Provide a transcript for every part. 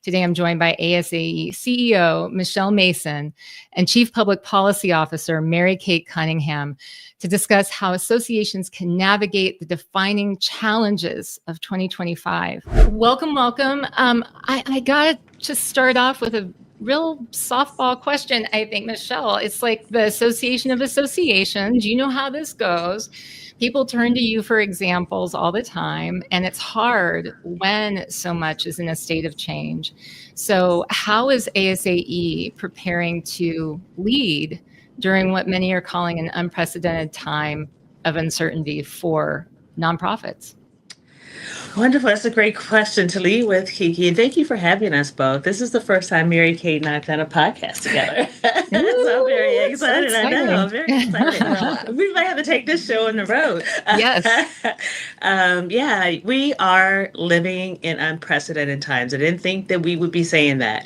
Today, I'm joined by ASAE CEO Michelle Mason and Chief Public Policy Officer Mary Kate Cunningham to discuss how associations can navigate the defining challenges of 2025. Welcome, welcome. I got to just start off with a real softball question, I think, Michelle. It's like the Association of Associations. You know how this goes. People turn to you for examples all the time, and it's hard when so much is in a state of change. So how is ASAE preparing to lead during what many are calling an unprecedented time of uncertainty for nonprofits? Wonderful. That's a great question to lead with, KiKi. And thank you for having us both. This is the first time Mary Kate and I have done a podcast together. So I'm very excited. So I know. I'm very excited. We might have to take this show on the road. Yes. Yeah, we are living in unprecedented times. I didn't think that we would be saying that.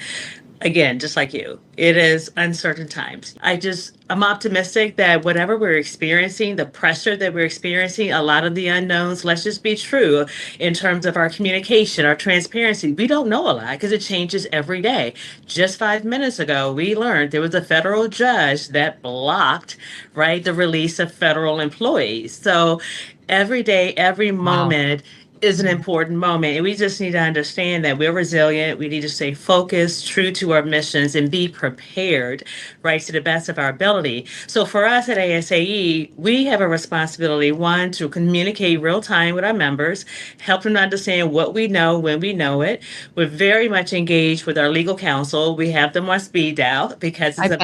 Again, just like you, it is uncertain times. I'm optimistic that whatever we're experiencing, the pressure that we're experiencing, a lot of the unknowns, let's just be true in terms of our communication, our transparency. We don't know a lot because it changes every day. Just 5 minutes ago, we learned there was a federal judge that blocked, right, the release of federal employees. So every day, every moment, is an important moment. And we just need to understand that we're resilient. We need to stay focused, true to our missions, and be prepared, right, to the best of our ability. So for us at ASAE, we have a responsibility, one, to communicate real time with our members, help them understand what we know when we know it. We're very much engaged with our legal counsel. We have them on speed dial because it's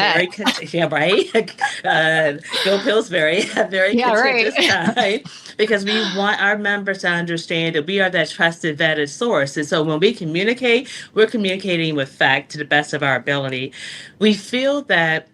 Bill Pillsbury, a very contentious time, because we want our members to understand that we are that trusted, vetted source. And so when we communicate, we're communicating with fact to the best of our ability. We feel that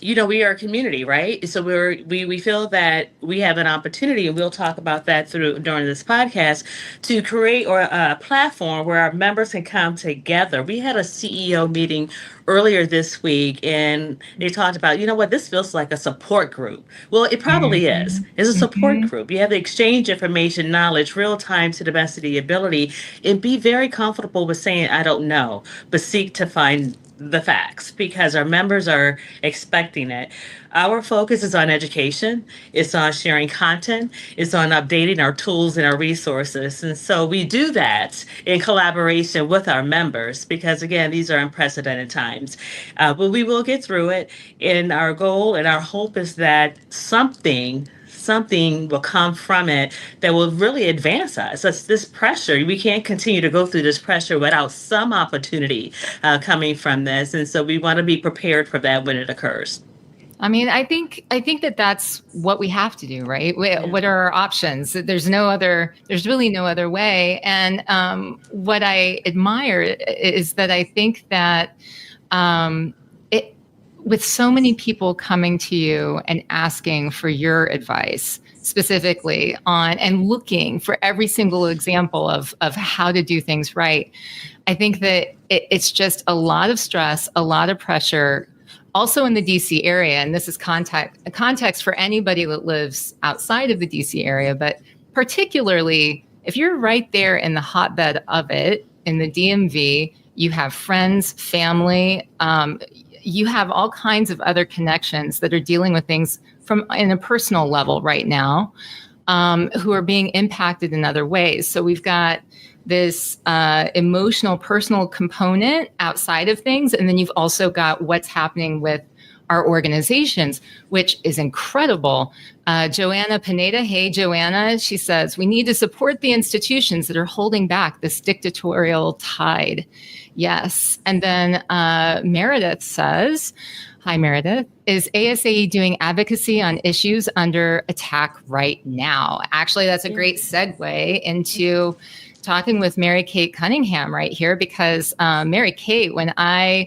we are a community, right? So we feel that we have an opportunity, and we'll talk about that during this podcast, to create a platform where our members can come together. We had a CEO meeting earlier this week, and they talked about, this feels like a support group. Well, it probably is. It's a support group. You have to exchange information, knowledge, real time to the best of the ability, and be very comfortable with saying, I don't know, but seek to find the facts because our members are expecting it. Our focus is on education. It's on sharing content. It's on updating our tools and our resources. And so we do that in collaboration with our members because, again, these are unprecedented times. But we will get through it. And our goal and our hope is that something will come from it that will really advance us. It's this pressure. We can't continue to go through this pressure without some opportunity coming from this. And so we want to be prepared for that when it occurs. I mean, I think that that's what we have to do, right? What are our options? There's really no other way. And what I admire is that I think that with so many people coming to you and asking for your advice specifically on and looking for every single example of how to do things right, I think that it's just a lot of stress, a lot of pressure, also in the DC area. And this is context for anybody that lives outside of the DC area, but particularly if you're right there in the hotbed of it, in the DMV, you have friends, family, you have all kinds of other connections that are dealing with things in a personal level right now, who are being impacted in other ways. So we've got this emotional, personal component outside of things. And then you've also got what's happening with our organizations, which is incredible. Joanna Pineda, hey, Joanna, she says, we need to support the institutions that are holding back this dictatorial tide. Yes. And then Meredith says, hi, Meredith, is ASAE doing advocacy on issues under attack right now? Actually, that's a great segue into talking with Mary Kate Cunningham right here, because Mary Kate, when I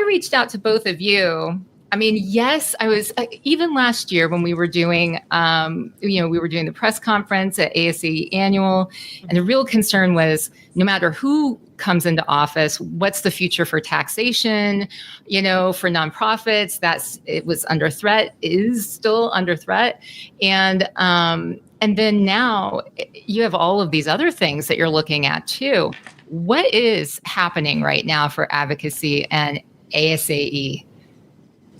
reached out to both of you, I mean, yes, I was even last year when we were doing, we were doing the press conference at ASAE Annual, and the real concern was no matter who comes into office, what's the future for taxation, for nonprofits? It was under threat, is still under threat, and then now you have all of these other things that you're looking at too. what is happening right now for advocacy and ASAE?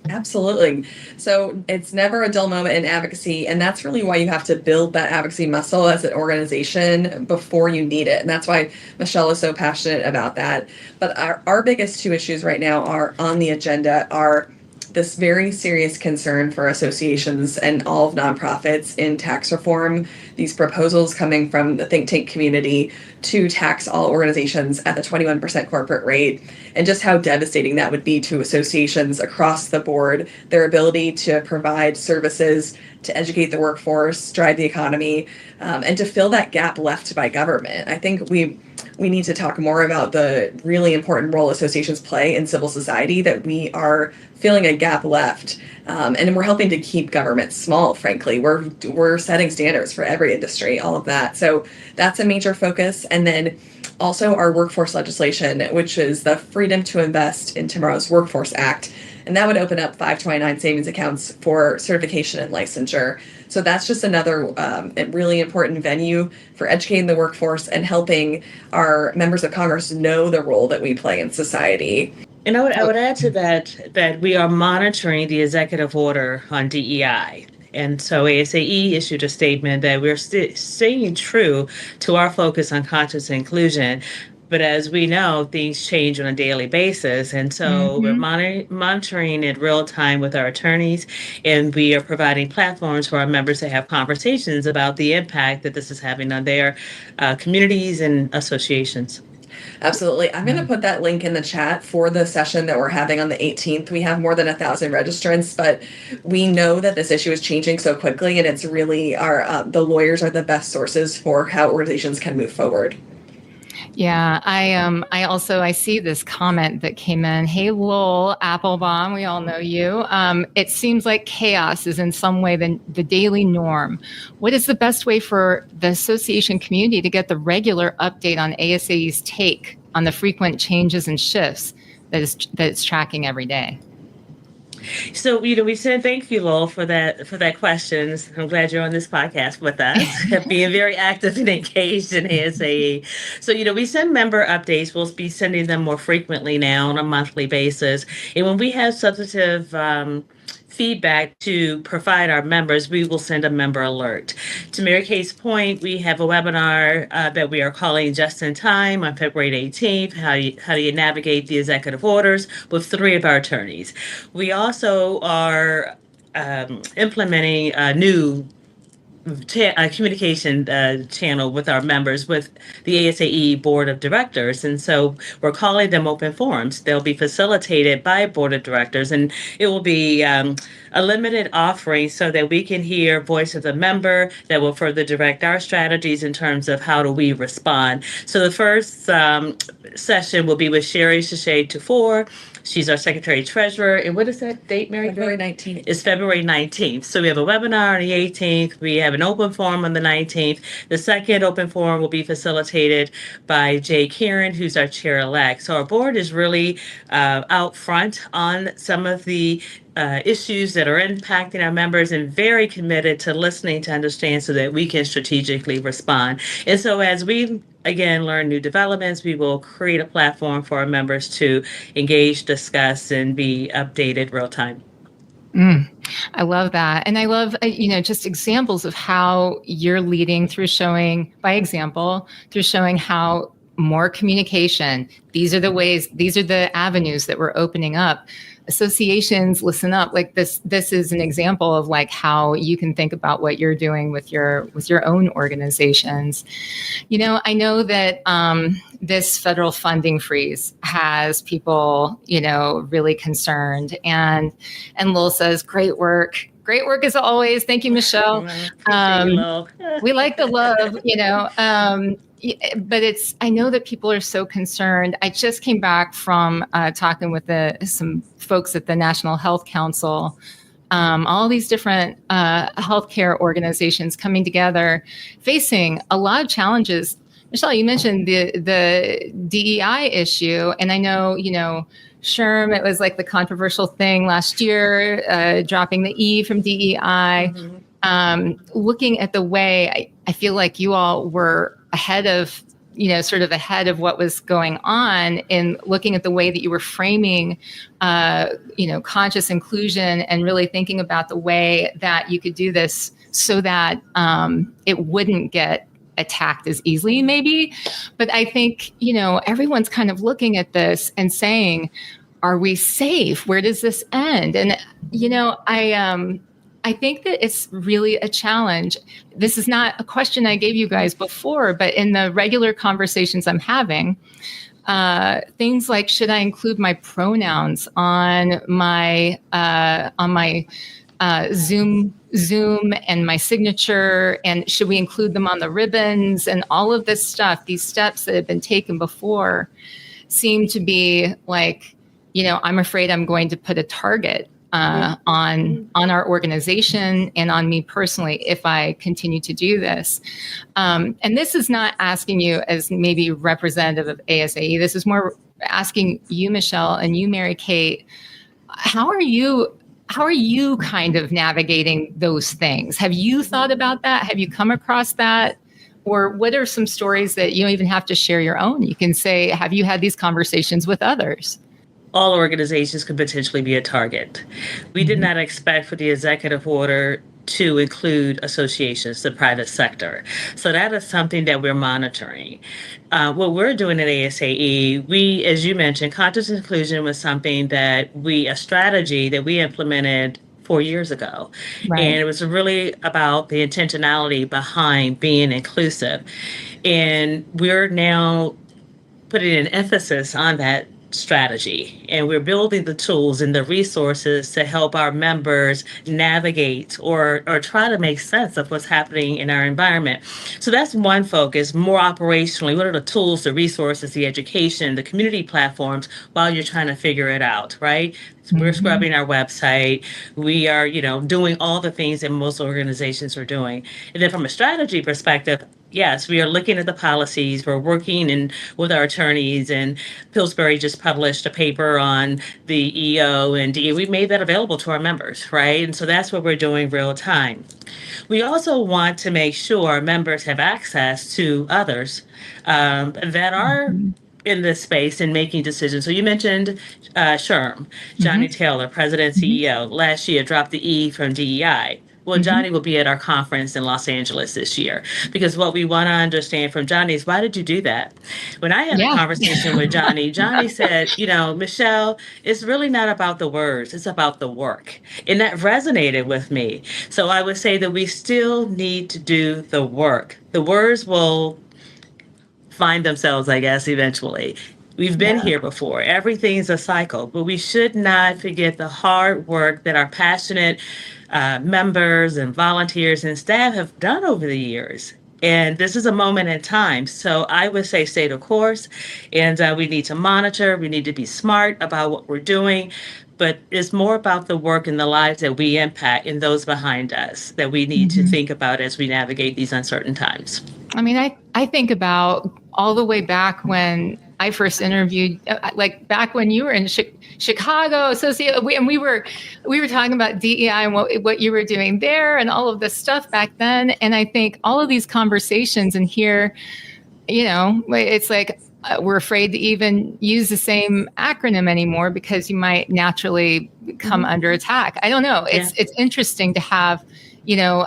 Absolutely. So it's never a dull moment in advocacy. And that's really why you have to build that advocacy muscle as an organization before you need it. And that's why Michelle is so passionate about that. But our biggest two issues right now are on the agenda are this very serious concern for associations and all of nonprofits in tax reform, these proposals coming from the think tank community to tax all organizations at the 21% corporate rate, and just how devastating that would be to associations across the board, their ability to provide services, to educate the workforce, drive the economy, and to fill that gap left by government. I think we need to talk more about the really important role associations play in civil society, that we are filling a gap left. And we're helping to keep government small, frankly. We're setting standards for every industry, all of that. So that's a major focus. And then also our workforce legislation, which is the Freedom to Invest in Tomorrow's Workforce Act. And that would open up 529 savings accounts for certification and licensure. So that's just another really important venue for educating the workforce and helping our members of Congress know the role that we play in society. And I would add to that we are monitoring the executive order on DEI. And so ASAE issued a statement that we're staying true to our focus on conscious inclusion. But as we know, things change on a daily basis. And so we're monitoring it real time with our attorneys, and we are providing platforms for our members to have conversations about the impact that this is having on their communities and associations. Absolutely. I'm going to put that link in the chat for the session that we're having on the 18th. We have more than 1,000 registrants, but we know that this issue is changing so quickly, and it's really the lawyers are the best sources for how organizations can move forward. Yeah, I see this comment that came in. Hey, Lowell Applebaum, we all know you. It seems like chaos is in some way the daily norm. What is the best way for the association community to get the regular update on ASAE's take on the frequent changes and shifts that it's tracking every day? So, we said thank you, Lowell, for that question. I'm glad you're on this podcast with us, being very active and engaged in ASAE. So, we send member updates. We'll be sending them more frequently now on a monthly basis. And when we have substantive feedback to provide our members, we will send a member alert. To Mary Kate's point, we have a webinar that we are calling Just in Time on February 18th, how do you navigate the executive orders, with 3 of our attorneys. We also are implementing a new communication channel with our members, with the ASAE Board of Directors. And so we're calling them open forums. They'll be facilitated by Board of Directors, and it will be a limited offering so that we can hear voice of the member that will further direct our strategies in terms of how do we respond. So the first session will be with Sherry Shashay Tufor. She's our Secretary Treasurer. And what is that date, Mary? February 19th. It's February 19th. So we have a webinar on the 18th. We have an open forum on the 19th. The second open forum will be facilitated by Jay Kieran, who's our chair-elect. So our board is really out front on some of the issues that are impacting our members, and very committed to listening to understand so that we can strategically respond. And so as we again learn new developments, we will create a platform for our members to engage, discuss, and be updated real time. I love that. And I love, just examples of how you're leading through showing, by example, through showing how more communication, these are the avenues that we're opening up. Associations, listen up. Like this is an example of like how you can think about what you're doing with your own organizations. I know that this federal funding freeze has people, really concerned. And Lowell says, great work. Great work as always. Thank you, Michelle. We like the love, but I know that people are so concerned. I just came back from talking with some folks at the National Health Council, all these different healthcare organizations coming together, facing a lot of challenges. Michelle, you mentioned the DEI issue, and I know, SHRM, it was like the controversial thing last year, dropping the E from DEI. Looking at the way, I feel like you all were ahead of sort of ahead of what was going on in looking at the way that you were framing, conscious inclusion and really thinking about the way that you could do this so that it wouldn't get attacked as easily, maybe. But I think, everyone's kind of looking at this and saying, are we safe? Where does this end? And, I think that it's really a challenge. This is not a question I gave you guys before, but in the regular conversations I'm having, things like, should I include my pronouns on my Zoom and my signature, and should we include them on the ribbons, and all of this stuff, these steps that have been taken before seem to be like, I'm afraid I'm going to put a target on our organization and on me personally if I continue to do this. And this is not asking you as maybe representative of ASAE. This is more asking you, Michelle, and you, Mary Kate, how are you kind of navigating those things? Have you thought about that? Have you come across that? Or what are some stories that you don't even have to share your own? You can say, have you had these conversations with others? All organizations could potentially be a target. We did not expect for the executive order to include associations, the private sector. So that is something that we're monitoring. What we're doing at ASAE, we, as you mentioned, conscious inclusion was something a strategy that we implemented 4 years ago. Right. And it was really about the intentionality behind being inclusive. And we're now putting an emphasis on that strategy, and we're building the tools and the resources to help our members navigate or try to make sense of what's happening in our environment. So that's one focus. More operationally, what are the tools, the resources, the education, the community platforms while you're trying to figure it out, right? So we're scrubbing our website. We are, doing all the things that most organizations are doing. And then from a strategy perspective, yes, we are looking at the policies. We're working with our attorneys, and Pillsbury just published a paper on the EO, and we made that available to our members, right? And so that's what we're doing real time. We also want to make sure our members have access to others that are in this space and making decisions. So you mentioned SHRM, Johnny Taylor, President and CEO. Last year, dropped the E from DEI. Well, Johnny will be at our conference in Los Angeles this year, because what we want to understand from Johnny is, why did you do that? When I had a conversation with Johnny said, Michelle, it's really not about the words, it's about the work. And that resonated with me. So I would say that we still need to do the work. The words will find themselves, I guess, eventually. We've been here before. Everything's a cycle, but we should not forget the hard work that our passionate members and volunteers and staff have done over the years. And this is a moment in time. So I would say stay the course, and we need to monitor. We need to be smart about what we're doing. But it's more about the work and the lives that we impact and those behind us that we need to think about as we navigate these uncertain times. I mean, I think about all the way back when I first interviewed, like back when you were in Chicago, and we were talking about DEI and what you were doing there and all of this stuff back then. And I think all of these conversations, and here, it's like we're afraid to even use the same acronym anymore because you might naturally come under attack. I don't know. It's interesting to have,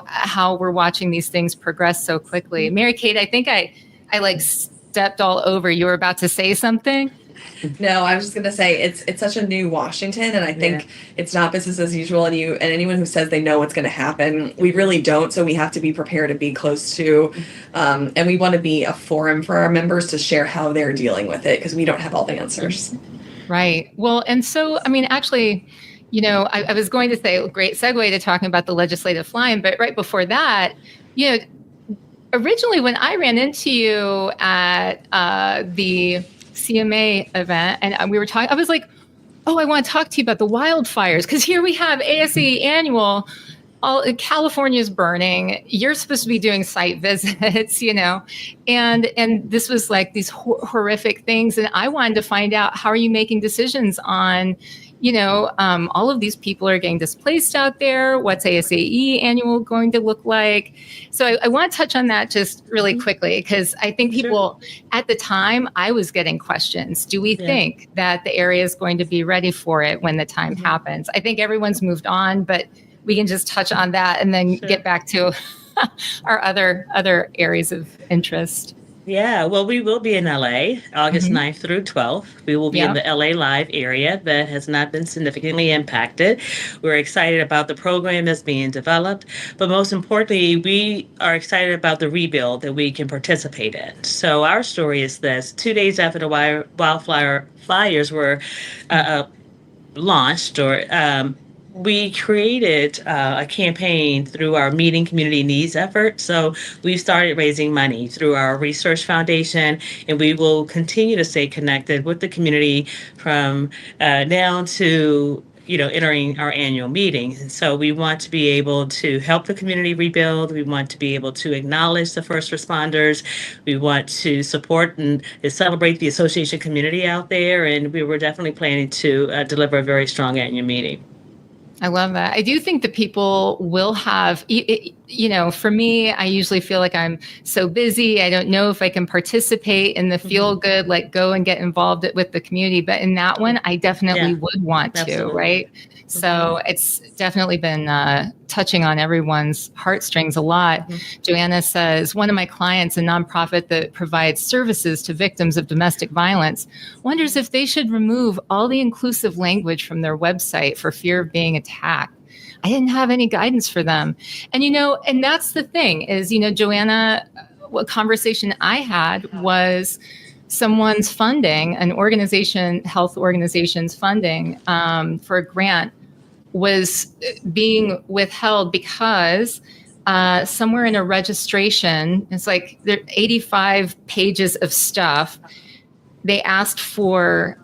how we're watching these things progress so quickly. Mary Kate, I think I like stepped all over. You were about to say something? No, I was just going to say it's such a new Washington, and I think it's not business as usual. And anyone who says they know what's going to happen, we really don't. So we have to be prepared to be close to, and we want to be a forum for our members to share how they're dealing with it, because we don't have all the answers. Right. Well, and so I mean, actually, I was going to say, great segue to talking about the legislative fly-in, but right before that, originally when I ran into you at the CMA event and we were talking, I was like, oh, I want to talk to you about the wildfires, because here we have ASAE annual, California's burning. You're supposed to be doing site visits, and this was like these horrific things. And I wanted to find out, how are you making decisions on, all of these people are getting displaced out there. What's ASAE annual going to look like? So I want to touch on that just really quickly, because I think people at the time, I was getting questions. Do we think that the area is going to be ready for it when the time happens? I think everyone's moved on, but we can just touch on that and then get back to our other areas of interest. Yeah, well, we will be in LA August 9th through 12th. We will be in the LA Live area that has not been significantly impacted. We're excited about the program that's being developed, but most importantly, we are excited about the rebuild that we can participate in. So our story is this: 2 days after the wildfire fires were launched, we created a campaign through our Meeting Community Needs effort. So we started raising money through our research foundation, and we will continue to stay connected with the community from now to entering our annual meetings. And so we want to be able to help the community rebuild. We want to be able to acknowledge the first responders. We want to support and celebrate the association community out there. And we were definitely planning to deliver a very strong annual meeting. I love that. I do think that people will have, for me, I usually feel like I'm so busy. I don't know if I can participate in the feel good, like go and get involved with the community. But in that one, I definitely would want to, right? So it's definitely been touching on everyone's heartstrings a lot. Joanna says, one of my clients, a nonprofit that provides services to victims of domestic violence, wonders if they should remove all the inclusive language from their website for fear of being attacked. I didn't have any guidance for them. And, and that's the thing is, Joanna, what conversation I had was someone's funding, an organization, health organization's funding for a grant was being withheld because somewhere in a registration, it's like there are 85 pages of stuff. They asked for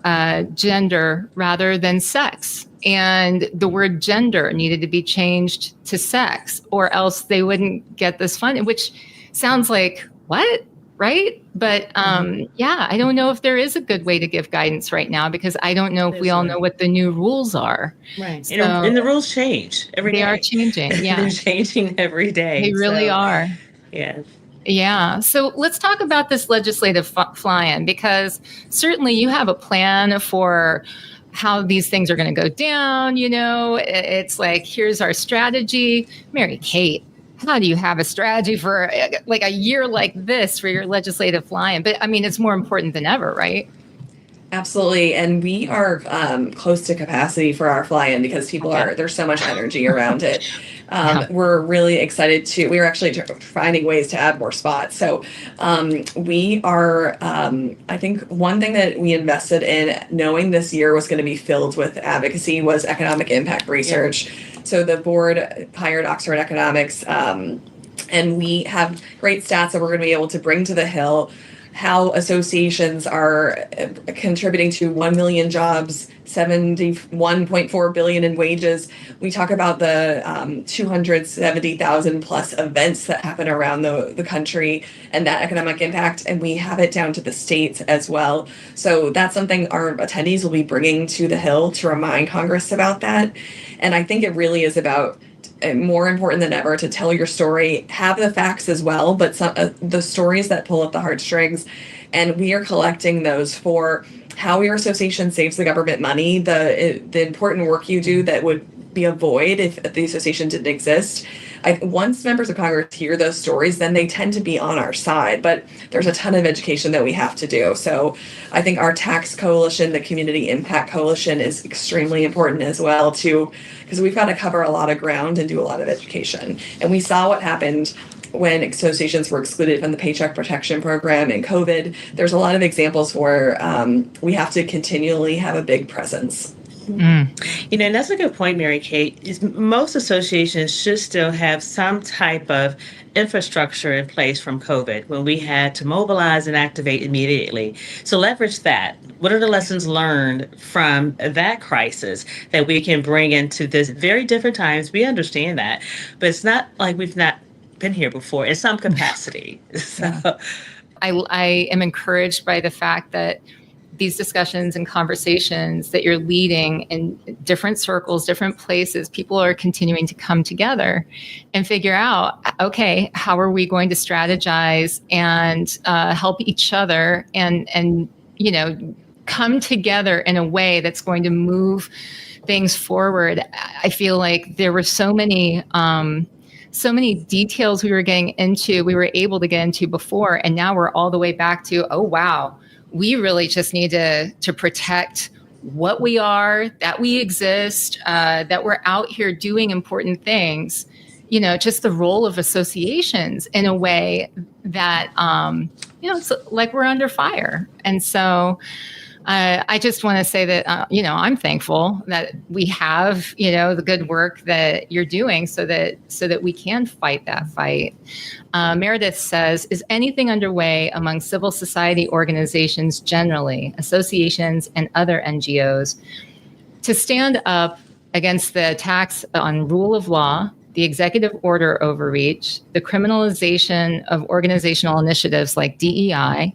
gender rather than sex. And the word gender needed to be changed to sex, or else they wouldn't get this funding, which sounds like, what? Right? But I don't know if there is a good way to give guidance right now, because I don't know if we all know what the new rules are. Right. So, and the rules change every day. They are changing. Yeah. They're changing every day. They really are. Yeah. Yeah. So let's talk about this legislative fly-in, because certainly you have a plan for how these things are going to go down. It's like, here's our strategy. Mary Kate, how do you have a strategy for like a year like this for your legislative fly-in? But I mean, it's more important than ever, right? Absolutely. And we are close to capacity for our fly-in because there's so much energy around it. We're really excited we're actually finding ways to add more spots. So we are, I think one thing that we invested in, knowing this year was going to be filled with advocacy, was economic impact research. So the board hired Oxford Economics, and we have great stats that we're going to be able to bring to the Hill, how associations are contributing to 1 million jobs, 71.4 billion in wages. We talk about the 270,000 plus events that happen around the country and that economic impact, and we have it down to the states as well. So that's something our attendees will be bringing to the Hill to remind Congress about that. And I think it really is about, more important than ever, to tell your story, have the facts as well, but the stories that pull at the heartstrings. And we are collecting those for how your association saves the government money, the important work you do that would be a void if the association didn't exist. Once members of Congress hear those stories, then they tend to be on our side. But there's a ton of education that we have to do. So I think our tax coalition, the Community Impact Coalition, is extremely important as well, too, because we've got to cover a lot of ground and do a lot of education. And we saw what happened when associations were excluded from the Paycheck Protection Program and COVID. There's a lot of examples where we have to continually have a big presence. And that's a good point, Mary Kate. Most associations should still have some type of infrastructure in place from COVID, when we had to mobilize and activate immediately. So leverage that. What are the lessons learned from that crisis that we can bring into this very different times? We understand that, but it's not like we've not been here before in some capacity. So I am encouraged by the fact that these discussions and conversations that you're leading in different circles, different places, people are continuing to come together and figure out, okay, how are we going to strategize and help each other and come together in a way that's going to move things forward. I feel like there were so many details we were able to get into before, and now we're all the way back to, oh wow, we really just need to protect what we are, that we exist, that we're out here doing important things. Just the role of associations in a way that it's like we're under fire. And so I just want to say that, I'm thankful that we have, the good work that you're doing so that we can fight that fight. Meredith says, is anything underway among civil society organizations generally, associations and other NGOs, to stand up against the attacks on rule of law, the executive order overreach, the criminalization of organizational initiatives like DEI,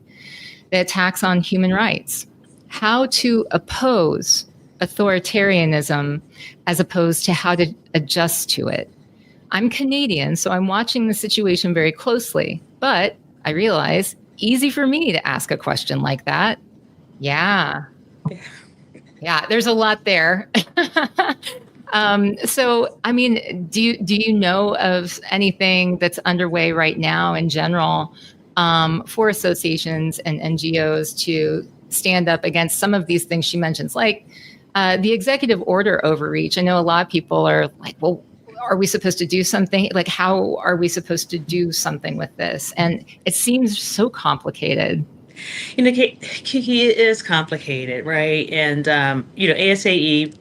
the attacks on human rights? How to oppose authoritarianism as opposed to how to adjust to it. I'm Canadian, so I'm watching the situation very closely, but I realize easy for me to ask a question like that. Yeah, there's a lot there. So, I mean, do you know of anything that's underway right now in general for associations and NGOs to stand up against some of these things she mentions, like the executive order overreach? I know a lot of people are like, well, are we supposed to do something? Like, how are we supposed to do something with this? And it seems so complicated. KiKi is complicated, right? And, ASAE,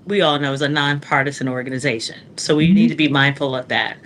we all know, is a nonpartisan organization. So we need to be mindful of that.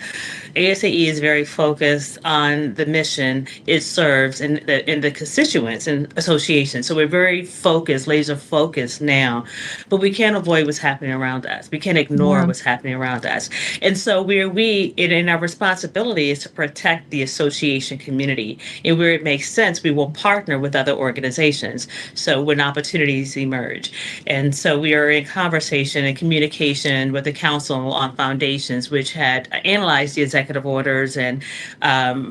ASAE is very focused on the mission it serves in the constituents and associations. So we're very focused, laser focused now, but we can't avoid what's happening around us. We can't ignore what's happening around us. And so in our responsibility is to protect the association community. And where it makes sense, we will partner with other organizations. So when opportunities emerge. And so we are in conversation and communication with the Council on Foundations, which had analyzed the executive orders and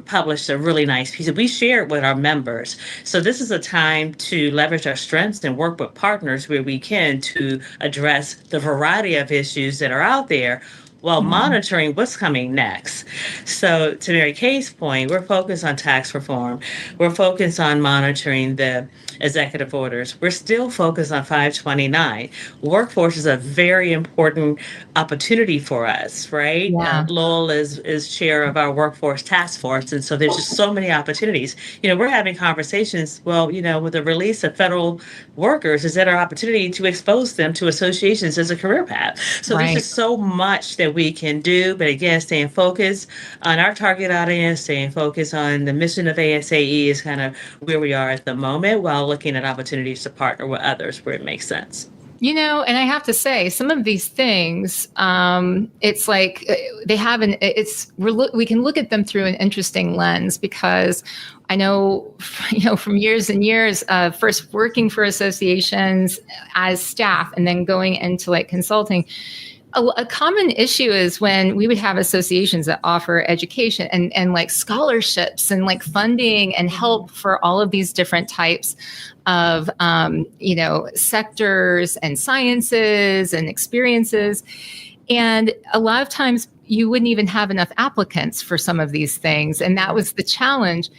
published a really nice piece that we shared with our members. So this is a time to leverage our strengths and work with partners where we can to address the variety of issues that are out there while monitoring what's coming next. So to Mary Kate's point, we're focused on tax reform. We're focused on monitoring the executive orders. We're still focused on 529. Workforce is a very important opportunity for us, right? Yeah. Lowell is chair of our workforce task force. And so there's just so many opportunities. We're having conversations, with the release of federal workers, is that our opportunity to expose them to associations as a career path. So there's just so much that we can do, but again, staying focused on our target audience, staying focused on the mission of ASAE is kind of where we are at the moment, while looking at opportunities to partner with others where it makes sense. And I have to say, some of these things, it's like we can look at them through an interesting lens, because I know, from years and years of first working for associations as staff and then going into like consulting. A common issue is when we would have associations that offer education and like scholarships and like funding and help for all of these different types of, sectors and sciences and experiences. And a lot of times you wouldn't even have enough applicants for some of these things. And that was the challenge.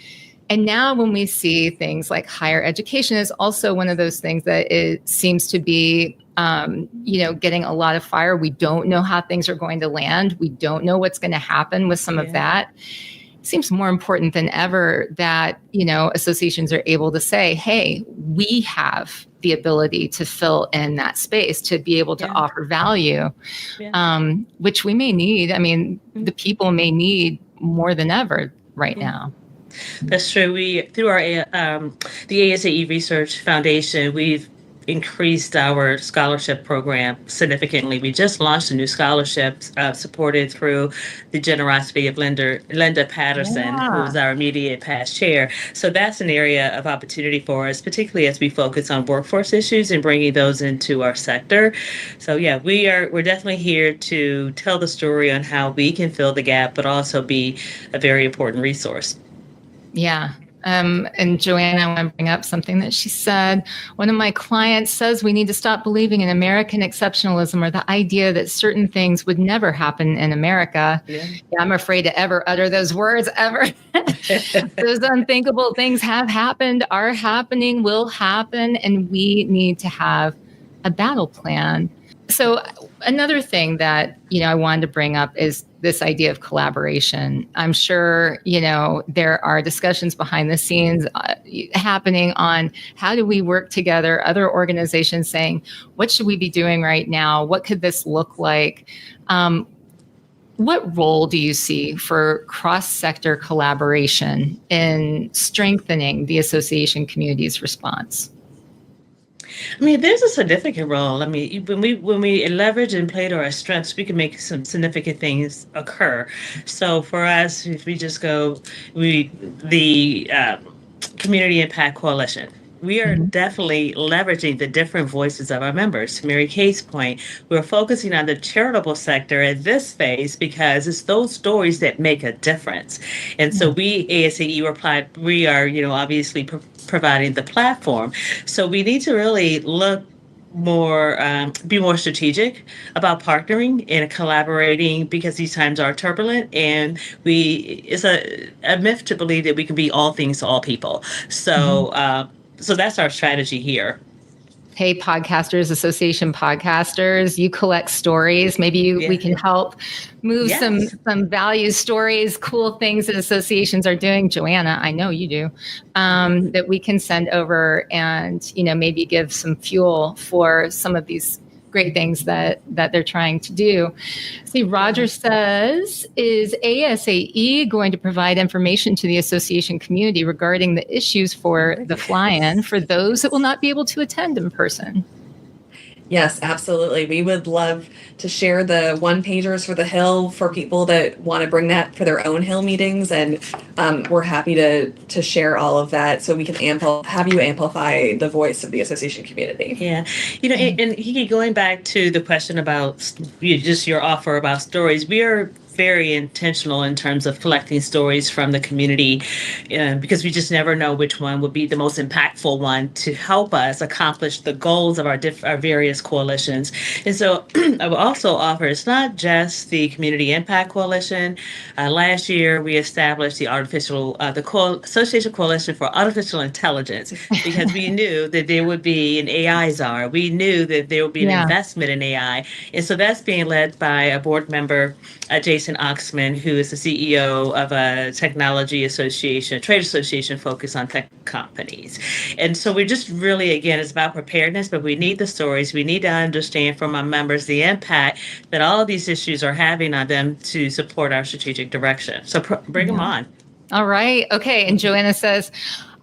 And now when we see things like higher education is also one of those things that it seems to be getting a lot of fire. We don't know how things are going to land. We don't know what's going to happen with some of that. It seems more important than ever that, associations are able to say, hey, we have the ability to fill in that space, to be able to offer value, which we may need. I mean, the people may need more than ever right now. That's true. We, through our the ASAE Research Foundation, we've increased our scholarship program significantly. We just launched a new scholarship supported through the generosity of Linda Patterson, who is our immediate past chair. So that's an area of opportunity for us, particularly as we focus on workforce issues and bringing those into our sector. So yeah, we're definitely here to tell the story on how we can fill the gap, but also be a very important resource. Yeah. And Joanna, I want to bring up something that she said. One of my clients says we need to stop believing in American exceptionalism or the idea that certain things would never happen in America. Yeah, I'm afraid to ever utter those words ever. Those unthinkable things have happened, are happening, will happen, and we need to have a battle plan. So another thing that, I wanted to bring up is this idea of collaboration. I'm sure, there are discussions behind the scenes happening on how do we work together, other organizations saying, what should we be doing right now? What could this look like? What role do you see for cross-sector collaboration in strengthening the association community's response? I mean, there's a significant role. I mean, when we leverage and play to our strengths, we can make some significant things occur. So for us, if we just go, the Community Impact Coalition. We are definitely leveraging the different voices of our members. To Mary Kate's point, we're focusing on the charitable sector at this phase because it's those stories that make a difference. And so we, ASAE, we are, obviously providing the platform. So we need to really look more, be more strategic about partnering and collaborating because these times are turbulent, and it's a myth to believe that we can be all things to all people. So, so that's our strategy here. Hey, podcasters, association podcasters, you collect stories. Maybe we can help move some value stories, cool things that associations are doing. Joanna, I know you do, that we can send over and, maybe give some fuel for some of these great things that they're trying to do. See, Roger says, is ASAE going to provide information to the association community regarding the issues for the fly-in for those that will not be able to attend in person? Yes, absolutely. We would love to share the one-pagers for the Hill for people that want to bring that for their own Hill meetings. And we're happy to share all of that so we can have you amplify the voice of the association community. Yeah. And KiKi, going back to the question about just your offer about stories, we are very intentional in terms of collecting stories from the community because we just never know which one would be the most impactful one to help us accomplish the goals of our various coalitions. And so I will also offer, it's not just the Community Impact Coalition. Last year, we established the Association Coalition for Artificial Intelligence because we knew that there would be an AI czar. We knew that there would be an investment in AI. And so that's being led by a board member, Jason Oxman, who is the CEO of a technology association, trade association focused on tech companies. And so we're just really, again, it's about preparedness, but we need the stories. We need to understand from our members the impact that all of these issues are having on them to support our strategic direction. So bring them on. All right. Okay. And Joanna says,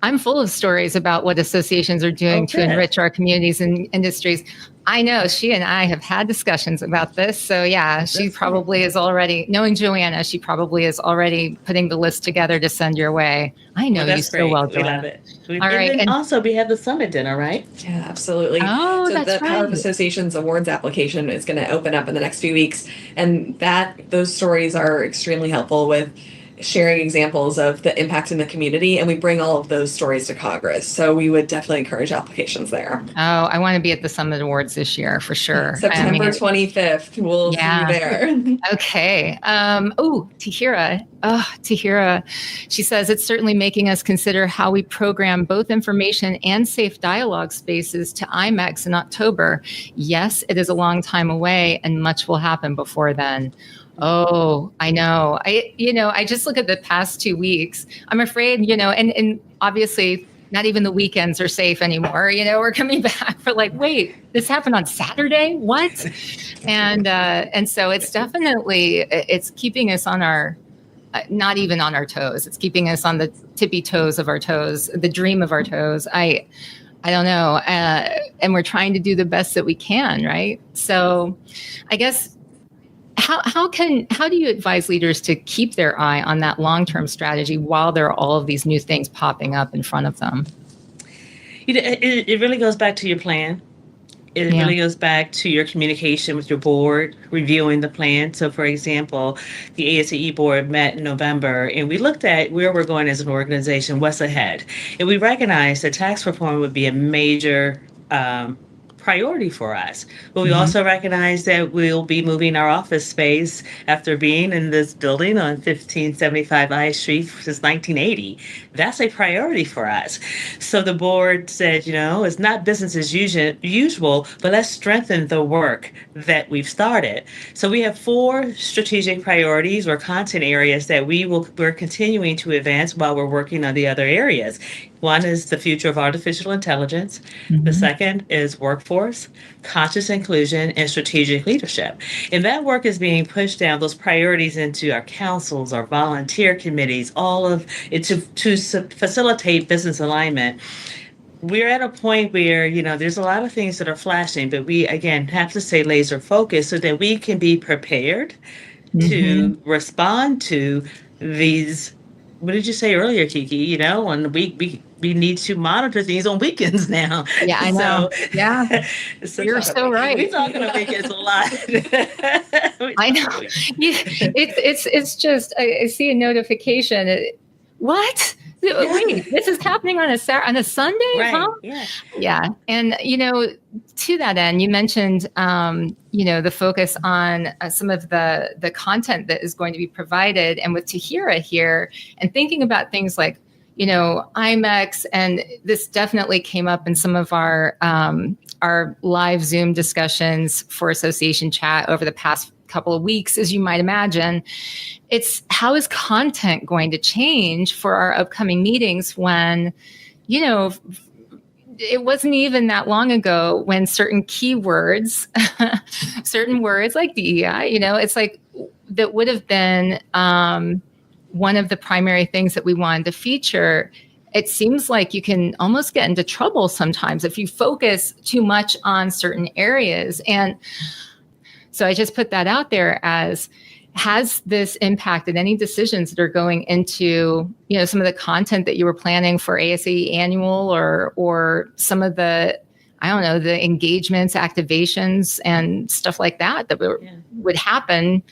I'm full of stories about what associations are doing to enrich our communities and industries. I know she and I have had discussions about this. So yeah, she probably is already, knowing Joanna, she probably is already putting the list together to send your way. I know you so well, Joanna. We love it. All right. And also we have the summit dinner, right? Yeah, absolutely. Oh, so that's the Power of Associations Awards application is going to open up in the next few weeks. And those stories are extremely helpful with sharing examples of the impact in the community, and we bring all of those stories to Congress. So we would definitely encourage applications there. Oh, I want to be at the Summit Awards this year for sure. September 25th. We'll see you there. Okay. Tahira. She says it's certainly making us consider how we program both information and safe dialogue spaces to IMEX in October. Yes, it is a long time away and much will happen before then. Oh, I know. I just look at the past 2 weeks. I'm afraid, and obviously not even the weekends are safe anymore. We're coming back for wait, this happened on Saturday? What? And so it's definitely, it's keeping us on our, not even on our toes. It's keeping us on the tippy toes of our toes, the dream of our toes. I don't know. And we're trying to do the best that we can, right? So I guess how do you advise leaders to keep their eye on that long-term strategy while there are all of these new things popping up in front of them? It really goes back to your plan. It really goes back to your communication with your board, reviewing the plan. So, for example, the ASAE board met in November, and we looked at where we're going as an organization, what's ahead. And we recognized that tax reform would be a major priority for us. But we also recognize that we'll be moving our office space after being in this building on 1575 I Street since 1980. That's a priority for us. So the board said, it's not business as usual, but let's strengthen the work that we've started. So we have 4 strategic priorities or content areas that we're continuing to advance while we're working on the other areas. One is the future of artificial intelligence. The second is workforce, conscious inclusion, and strategic leadership. And that work is being pushed down, those priorities, into our councils, our volunteer committees, all of it to facilitate business alignment. We're at a point where, there's a lot of things that are flashing, but we, again, have to stay laser focused so that we can be prepared to respond to these. What did you say earlier, KiKi? And we need to monitor things on weekends now. Yeah, I know. Yeah, you're so right. We talk on weekends a lot. I know. It's just I see a notification. What? Yeah. Wait, this is happening on a Sunday, right? Huh? Yeah. And to that end, you mentioned the focus on some of the content that is going to be provided, and with Tahira here, and thinking about things like IMEX, and this definitely came up in some of our live Zoom discussions for association chat over the past couple of weeks, as you might imagine. It's how is content going to change for our upcoming meetings when, it wasn't even that long ago when certain keywords, certain words like DEI, it's like that would have been one of the primary things that we wanted to feature. It seems like you can almost get into trouble sometimes if you focus too much on certain areas. And so I just put that out there as, has this impacted any decisions that are going into, some of the content that you were planning for ASAE annual or some of the, the engagements, activations, and stuff like that would happen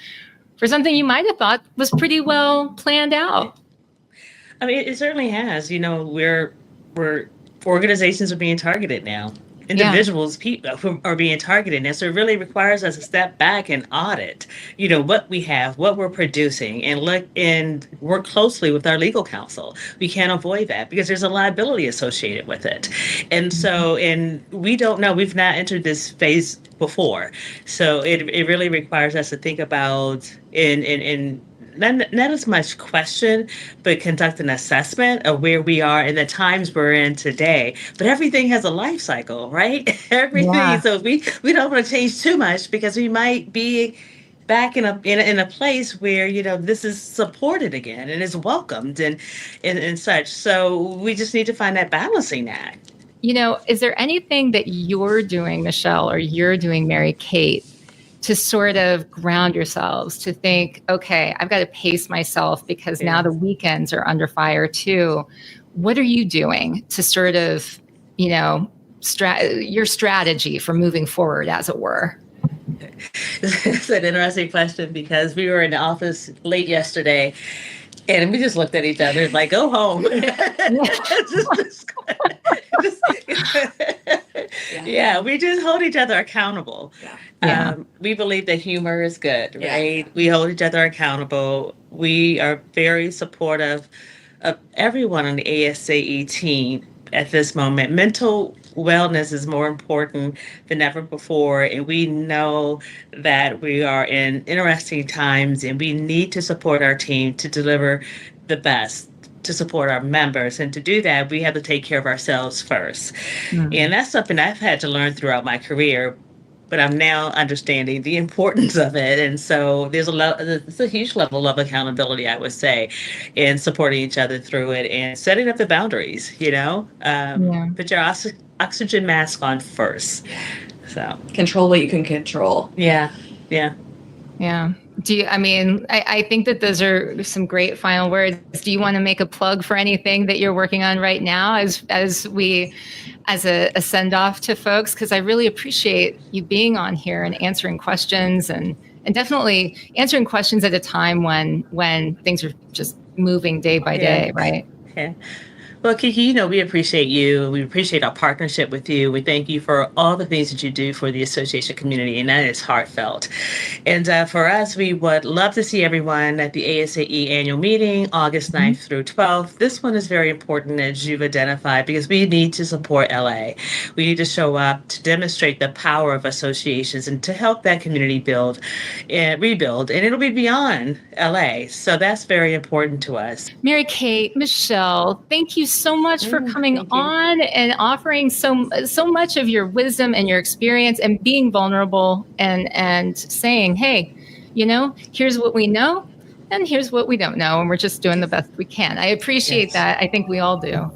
for something you might have thought was pretty well planned out? I mean, it certainly has. We're organizations are being targeted now. Individuals, people who are being targeted. And so it really requires us to step back and audit, what we have, what we're producing, and look and work closely with our legal counsel. We can't avoid that because there's a liability associated with it. And so, and we don't know, we've not entered this phase before. So it really requires us to think about not as much question, but conduct an assessment of where we are and the times we're in today. But everything has a life cycle, right? Everything. Yeah. So we don't want to change too much because we might be back in a place where this is supported again and is welcomed and such. So we just need to find that balancing act. Is there anything that you're doing, Michelle, or you're doing, Mary Kate, to sort of ground yourselves, to think, okay, I've got to pace myself because now the weekends are under fire too. What are you doing to sort of, your strategy for moving forward, as it were? It's an interesting question because we were in the office late yesterday and we just looked at each other like, go home. Yeah, we just hold each other accountable. We believe that humor is good, right? We hold each other accountable. We are very supportive of everyone on the ASAE team at this moment. Mental wellness is more important than ever before, and we know that we are in interesting times, and we need to support our team to deliver the best, to support our members. And to do that, we have to take care of ourselves first. And that's something I've had to learn throughout my career. but I'm now understanding the importance of it. And so it's a huge level of accountability, I would say, in supporting each other through it and setting up the boundaries, put your oxygen mask on first. So control what you can control. Yeah. I think that those are some great final words. Do you want to make a plug for anything that you're working on right now as a send off to folks? Because I really appreciate you being on here and answering questions and definitely answering questions at a time when things are just moving day by day, right? Yeah. Well, KiKi, we appreciate you. We appreciate our partnership with you. We thank you for all the things that you do for the association community, and that is heartfelt. And for us, we would love to see everyone at the ASAE annual meeting, August 9th through 12th. This one is very important, as you've identified, because we need to support LA. We need to show up to demonstrate the power of associations and to help that community build and rebuild, and it'll be beyond LA. So that's very important to us. Mary Kate, Michelle, thank you so much for coming on and offering so much of your wisdom and your experience and being vulnerable and saying, hey, here's what we know and here's what we don't know. And we're just doing the best we can. I appreciate that. I think we all do.